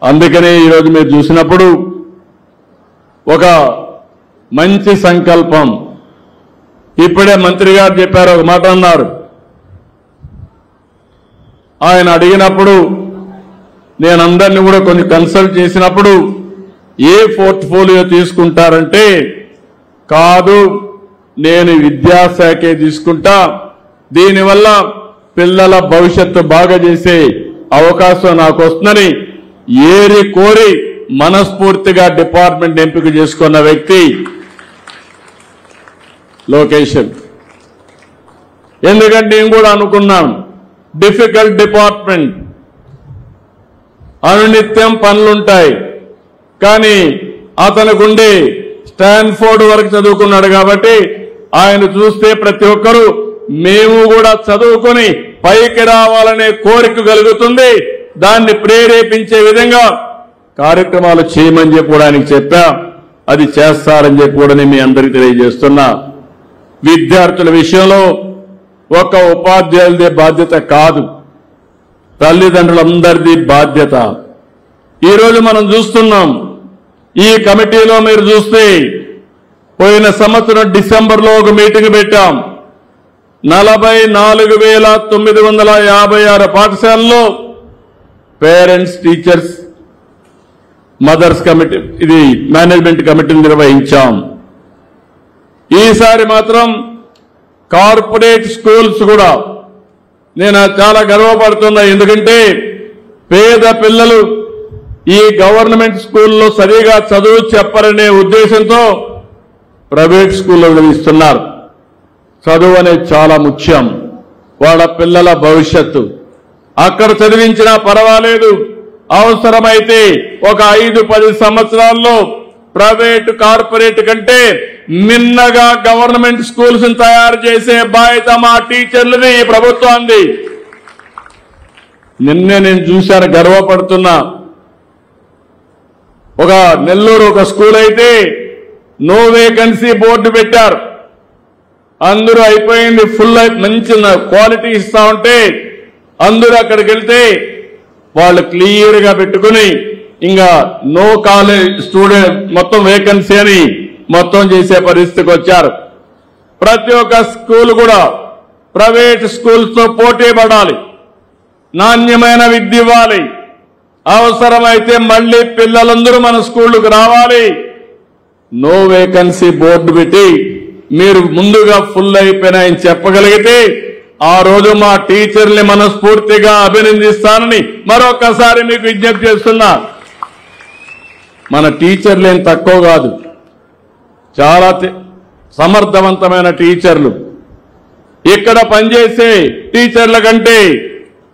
అందుకనే ఈరోజు మీరు చూసినప్పుడు ఒక మంచి సంకల్పం. ఇప్పుడే మంత్రి గారు చెప్పారు, ఒక మాట అన్నారు. ఆయన అడిగినప్పుడు నేను అందరినీ కూడా కొన్ని కన్సల్ట్ చేసినప్పుడు ఏ పోర్ట్ఫోలియో తీసుకుంటారంటే, కాదు నేను విద్యాశాఖే తీసుకుంటా, దీనివల్ల పిల్లల భవిష్యత్తు బాగా చేసే అవకాశం నాకు వస్తుందని ఏరి కోరి మనస్ఫూర్తిగా డిపార్ట్మెంట్ ఎంపిక చేసుకున్న వ్యక్తి లోకేష్. ఎందుకంటే నేను కూడా అనుకున్నాను, డిఫికల్ట్ డిపార్ట్మెంట్, అనునిత్యం పనులుంటాయి. కానీ అతనుకుండే స్టాన్ఫోర్డ్ వరకు చదువుకున్నాడు కాబట్టి ఆయన చూస్తే ప్రతి ఒక్కరూ మేము కూడా చదువుకొని పైకి రావాలనే కోరిక కలుగుతుంది. దాన్ని ప్రేరేపించే విధంగా కార్యక్రమాలు చేయమని చెప్పి కూడా ఆయనకు చెప్పా. అది చేస్తారని చెప్పి కూడా మీ అందరికీ తెలియజేస్తున్నా. విద్యార్థుల విషయంలో ఒక ఉపాధ్యాయులదే బాధ్యత కాదు, తల్లిదండ్రులందరిది బాధ్యత. ఈరోజు మనం చూస్తున్నాం, ఈ కమిటీలో మీరు చూస్తే పోయిన సంవత్సరం డిసెంబర్లో ఒక మీటింగ్ పెట్టాం. 44,956 పాఠశాలల్లో పేరెంట్స్, టీచర్స్, మదర్స్ కమిటీ, ఇది మేనేజ్మెంట్ కమిటీలు నిర్వహించాం. ఈసారి మాత్రం కార్పొరేట్ స్కూల్స్ కూడా నేను చాలా గర్వపడుతున్నా. ఎందుకంటే పేద పిల్లలు ఈ గవర్నమెంట్ స్కూల్లో సరిగా చదువు చెప్పరనే ఉద్దేశంతో ప్రైవేట్ స్కూల్లో చదివిస్తున్నారు. చదువు అనేది చాలా ముఖ్యం, వాళ్ళ పిల్లల భవిష్యత్తు. అక్కడ చదివించినా పర్వాలేదు, అవసరమైతే ఒక 5-10 సంవత్సరాల్లో ప్రైవేట్, కార్పొరేట్ కంటే మిన్నగా గవర్నమెంట్ స్కూల్స్ తయారు చేసే బాధ్యత మా టీచర్లది, ఈ ప్రభుత్వాన్ని. నిన్నే నేను చూశాను, గర్వపడుతున్నా. ఒక నెల్లూరు ఒక స్కూల్ అయితే నో వేకెన్సీ బోర్డు పెట్టారు. అందరూ అయిపోయింది, ఫుల్ మంచి క్వాలిటీ ఇస్తా ఉంటే అందరూ అక్కడికి వెళ్తే వాళ్ళు క్లియర్ గా పెట్టుకుని ఇంకా నో కాలేజ్ స్టూడెంట్ మొత్తం వేకెన్సీ అని మొత్తం చేసే పరిస్థితికి వచ్చారు. ప్రతి ఒక్క స్కూల్ కూడా ప్రైవేట్ స్కూల్స్ తో పోటీ పడాలి, నాణ్యమైన విద్య ఇవ్వాలి. అవసరమైతే మళ్లీ పిల్లలందరూ మన స్కూళ్లకు రావాలి. నో వేకెన్సీ బోర్డు పెట్టి మీరు ముందుగా ఫుల్ అయిపోయినాయని చెప్పగలిగితే ఆ రోజు మా టీచర్ని మనస్ఫూర్తిగా అభినందిస్తానని మరొకసారి మీకు విజ్ఞప్తి చేస్తున్నా. మన టీచర్లు ఏం తక్కువ కాదు, చాలా సమర్థవంతమైన టీచర్లు. ఇక్కడ పనిచేసే టీచర్ల కంటే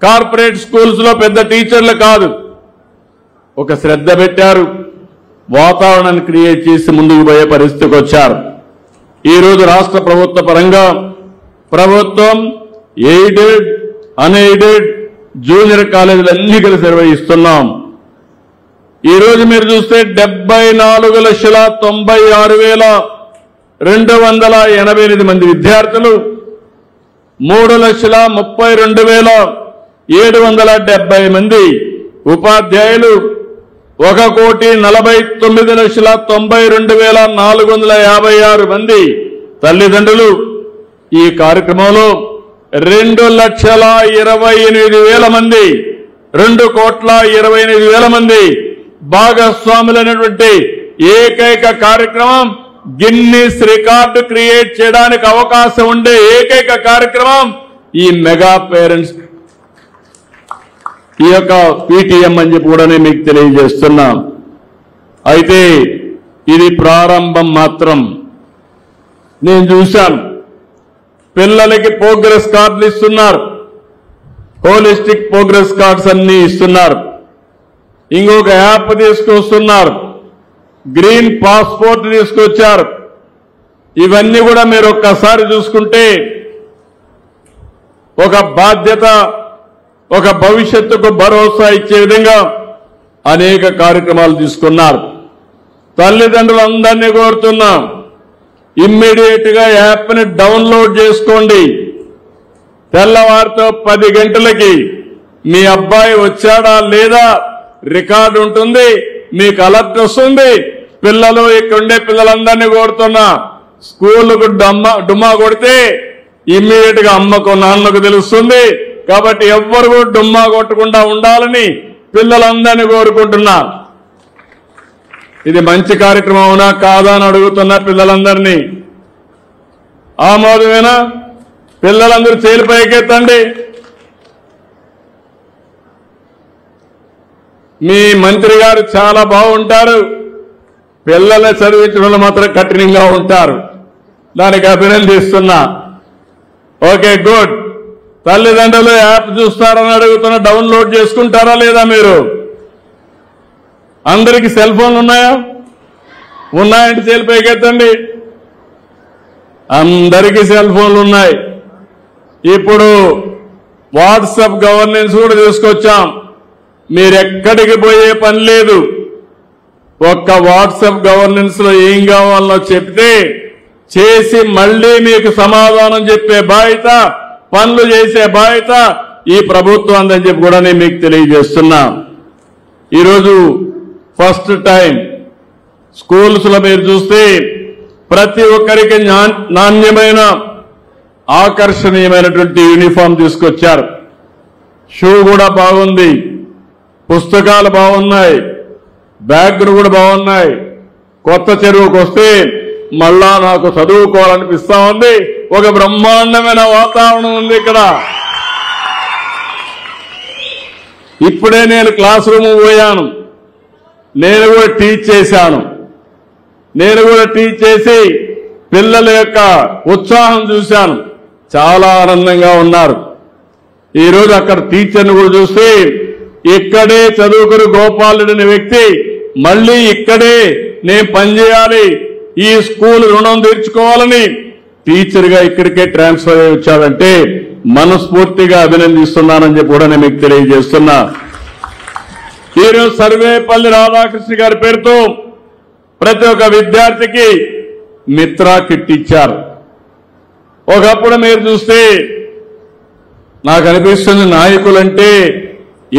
కార్పొరేట్ స్కూల్స్ లో పెద్ద టీచర్లు కాదు. ఒక శ్రద్ధ పెట్టారు, వాతావరణాన్ని క్రియేట్ చేసి ముందుకు పోయే పరిస్థితికి వచ్చారు. ఈరోజు రాష్ట్ర ప్రభుత్వ పరంగా ప్రభుత్వం ఎయిడెడ్, అన్ఎయిడెడ్, జూనియర్ కాలేజీలు అన్ని కలిసి నిర్వహిస్తున్నాం. ఈరోజు మీరు చూస్తే 74,96,288 మంది విద్యార్థులు, 3,32,770 మంది ఉపాధ్యాయులు, 1,49,92,456 మంది తల్లిదండ్రులు. ఈ కార్యక్రమంలో 2,28,000 మంది, 2,28,000 మంది భాగస్వాములైనటువంటి ఏకైక కార్యక్రమం, గిన్నీస్ రికార్డు క్రియేట్ చేయడానికి అవకాశం ఉండే ఏకైక కార్యక్రమం ఈ మెగా పేరెంట్స్, ఈ యొక్క పీటీఎం అని చెప్పి కూడా మీకు తెలియజేస్తున్నాం. అయితే ఇది ప్రారంభం మాత్రం. నేను చూశాను, పిల్లలకి ప్రోగ్రెస్ కార్డులు ఇస్తున్నారు, హోలిస్టిక్ ప్రోగ్రెస్ కార్డ్స్ అన్ని ఇస్తున్నారు. ఇంకొక యాప్ తీసుకొస్తున్నారు, గ్రీన్ పాస్పోర్ట్ తీసుకొచ్చారు. ఇవన్నీ కూడా మీరు ఒక్కసారి చూసుకుంటే ఒక బాధ్యత, ఒక భవిష్యత్తుకు భరోసా ఇచ్చే విధంగా అనేక కార్యక్రమాలు తీసుకున్నారు. తల్లిదండ్రులందరినీ కోరుతున్నాం, ఇమ్మీడియట్ గా యాప్ ని డౌన్లోడ్ చేసుకోండి. తెల్లవారితో 10 గంటలకి మీ అబ్బాయి వచ్చాడా లేదా రికార్డు ఉంటుంది, మీకు అలర్ట్ వస్తుంది. పిల్లలు ఇక్కడుండే పిల్లలందరినీ కోరుతున్నా, స్కూళ్లకు డుమ్మా కొడితే ఇమ్మీడియట్ గా అమ్మకు నాన్నకు తెలుస్తుంది. కాబట్టి ఎవ్వరు కూడా డుమ్మా కొట్టకుండా ఉండాలని పిల్లలందరినీ కోరుకుంటున్నా. ఇది మంచి కార్యక్రమం అవునా కాదా అని అడుగుతున్నా పిల్లలందరినీ. ఆమోదమేనా? పిల్లలందరూ చేలు పైకెత్తండి. మీ మంత్రి గారు చాలా బాగుంటారు, పిల్లల్ని చదివించడంలో మాత్రం కఠినంగా ఉంటారు. దానికి అభినందిస్తున్నా. Okay, good. తల్లిదండ్రులు యాప్ చూస్తారని అడుగుతున్నా, డౌన్లోడ్ చేసుకుంటారా లేదా? మీరు అందరికీ సెల్ ఫోన్లు ఉన్నాయా? ఉన్నాయంటే చేలు పైకెత్తండి. అందరికీ సెల్ ఫోన్లు ఉన్నాయి. ఇప్పుడు వాట్సాప్ గవర్నెన్స్ కూడా తీసుకొచ్చాం. మీరెక్కడికి పోయే పని లేదు. ఒక్క వాట్సాప్ గవర్నెన్స్ లో ఏం కావాలో చెప్తే చేసి మళ్లీ మీకు సమాధానం చెప్పే బాధ్యత, పనులు చేసే బాధ్యత ఈ ప్రభుత్వం అందని చెప్పి కూడా నేను మీకు తెలియజేస్తున్నా. ఈరోజు ఫస్ట్ టైం స్కూల్స్ లో మీరు చూస్తే ప్రతి ఒక్కరికి నాణ్యమైన ఆకర్షణీయమైనటువంటి యూనిఫామ్ తీసుకొచ్చారు. షూ కూడా బాగుంది, పుస్తకాలు బాగున్నాయి, బ్యాగులు కూడా బాగున్నాయి. కొత్త చెరువుకు వస్తే మళ్ళా నాకు చదువుకోవాలనిపిస్తా ఉంది. ఒక బ్రహ్మాండమైన వాతావరణం ఉంది ఇక్కడ. ఇప్పుడే నేను క్లాస్ రూమ్ పోయాను, నేను కూడా టీచ్ చేశాను. నేను కూడా టీచ్ చేసి పిల్లల యొక్క ఉత్సాహం చూశాను. చాలా ఆనందంగా ఉన్నారు. ఈరోజు అక్కడ టీచర్ని కూడా చూస్తే ఇక్కడే చదువుకుని గోపాలుడు అనే వ్యక్తి మళ్లీ ఇక్కడే నేను పనిచేయాలి, ఈ స్కూల్ రుణం తీర్చుకోవాలని టీచర్ గా ఇక్కడికే ట్రాన్స్ఫర్ అయ్యి వచ్చాడంటే మనస్ఫూర్తిగా అభినందిస్తున్నానని చెప్పి కూడా నేను మీకు తెలియజేస్తున్నా. ఈరోజు సర్వేపల్లి రాధాకృష్ణ గారి పేరుతో ప్రతి ఒక్క విద్యార్థికి మిత్రా కిట్ ఇచ్చారు. ఒకప్పుడు మీరు చూస్తే నాకు అనిపిస్తుంది నాయకులంటే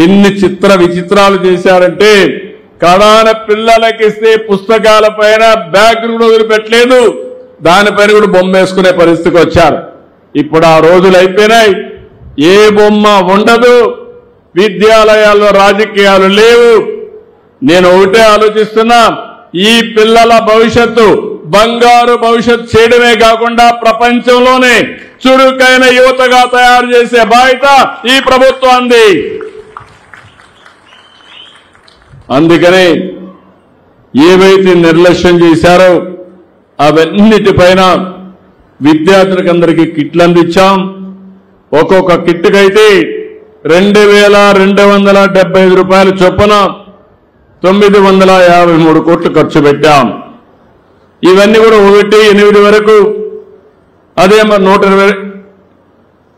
ఎన్ని చిత్ర విచిత్రాలు చేశారంటే కడాన పిల్లలకిస్తే పుస్తకాల పైన బ్యాగ్ కూడా వదిలిపెట్టలేదు, దానిపైన కూడా బొమ్మ వేసుకునే పరిస్థితికి వచ్చారు. ఇప్పుడు ఆ రోజులు అయిపోయినాయి. ఏ బొమ్మ ఉండదు, విద్యాలయాల్లో రాజకీయాలు లేవు. నేను ఒకటే ఆలోచిస్తున్నా, ఈ పిల్లల భవిష్యత్తు బంగారు భవిష్యత్తు చేయడమే కాకుండా ప్రపంచంలోనే చురుకైన యువతగా తయారు చేసే బాధ్యత ఈ ప్రభుత్వాన్ని. అందుకనే ఏవైతే నిర్లక్ష్యం చేశారో అవన్నిటిపైన విద్యార్థులకు అందరికీ కిట్లు అందించాం. ఒక్కొక్క కిట్టుకైతే 2,275 రూపాయలు చొప్పున 953 కోట్లు ఖర్చు పెట్టాం. ఇవన్నీ కూడా 1-8 వరకు, అదే 120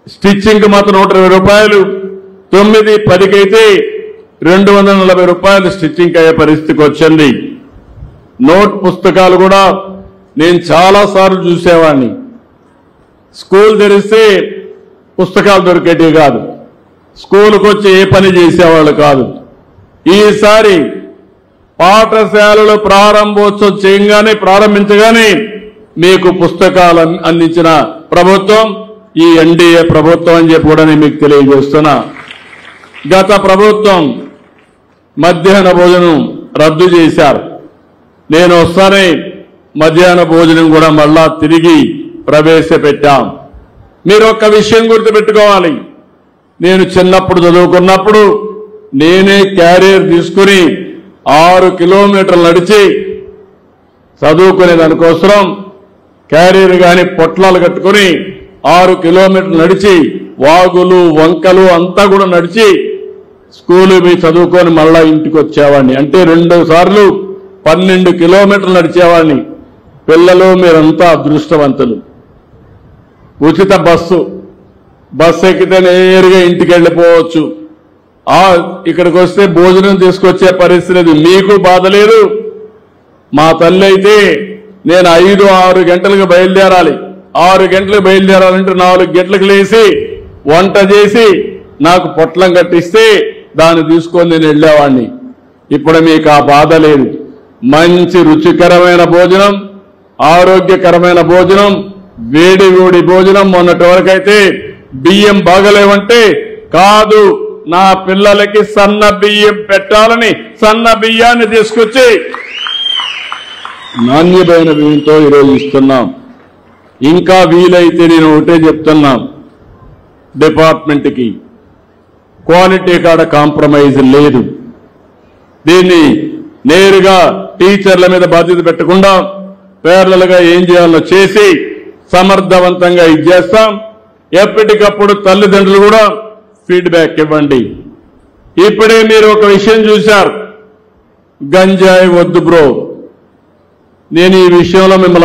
స్టిచ్చింగ్ మాత్రం 120 రూపాయలు, 9-10 అయితే 240 రూపాయలు స్టిచ్చింగ్ అయ్యే పరిస్థితికి వచ్చింది. నోట్ పుస్తకాలు కూడా నేను చాలా సార్లు చూసేవాడిని. స్కూల్ తెరిస్తే పుస్తకాలు దొరికేటివి కాదు, స్కూల్కి వచ్చి ఏ పని చేసేవాళ్ళు కాదు. ఈసారి పాఠశాలలు ప్రారంభోత్సవం ప్రారంభించగానే మీకు పుస్తకాలు అందించిన ప్రభుత్వం ఈ ఎన్డీఏ ప్రభుత్వం అని చెప్పి కూడా నేను మీకు తెలియజేస్తున్నా. గత ప్రభుత్వం మధ్యాహ్న భోజనం రద్దు చేశారు. నేను వస్తానే మధ్యాహ్న భోజనం కూడా మళ్ళా తిరిగి ప్రవేశపెట్టాం. మీరు ఒక్క విషయం గుర్తుపెట్టుకోవాలి, నేను చిన్నప్పుడు చదువుకున్నప్పుడు నేనే క్యారియర్ తీసుకుని 6 కిలోమీటర్లు నడిచి చదువుకునే దానికోసం క్యారియర్ గాని పొట్లాలు కట్టుకుని 6 కిలోమీటర్లు నడిచి వాగులు వంకలు అంతా కూడా నడిచి స్కూలు పోయి చదువుకొని మళ్ళా ఇంటికి వచ్చేవాడిని. అంటే 2 సార్లు 12 కిలోమీటర్లు నడిచేవాడిని. పిల్లలు మీరంతా అదృష్టవంతులు. ఉచిత బస్సు ఎక్కితే నేరుగా ఇంటికి వెళ్ళిపోవచ్చు. ఇక్కడికి వస్తే భోజనం తీసుకొచ్చే పరిస్థితి లేదు, మీకు బాధ లేదు. మా తల్లి అయితే నేను 5-6 గంటలకు బయలుదేరాలి. 6 గంటలకు బయలుదేరాలంటే 4 గంటలకు లేచి వంట చేసి నాకు పొట్లం కట్టిస్తే దాన్ని తీసుకొని నేను వెళ్ళేవాడిని. ఇప్పుడు మీకు ఆ బాధ లేదు. మంచి రుచికరమైన భోజనం, ఆరోగ్యకరమైన భోజనం, వేడి వేడి భోజనం. మొన్నటి వరకైతే బియ్యం బాగలేవంటే కాదు, నా పిల్లలకి సన్న బియ్యం పెట్టాలని సన్న బియ్యాన్ని తీసుకొచ్చి నాణ్యమైన బియ్యంతో ఈరోజు ఇస్తున్నాం. ఇంకా వీలైతే నేను ఒకటే చెప్తున్నా, డిపార్ట్మెంట్కి క్వాలిటీ కాడ కాంప్రమైజ్ లేదు. దీన్ని నేరుగా టీచర్ల మీద బాధ్యత పెట్టకుండా పేర్లలుగా ఏం చేయాలో చేసి సమర్థవంతంగా ఇచ్చేస్తాం. ఎప్పటికప్పుడు తల్లిదండ్రులు కూడా ఫీడ్బ్యాక్ ఇవ్వండి. ఇప్పుడే మీరు ఒక విషయం చూశారు, గంజాయి వద్దు బ్రో. నేను ఈ విషయంలో మిమ్మల్ని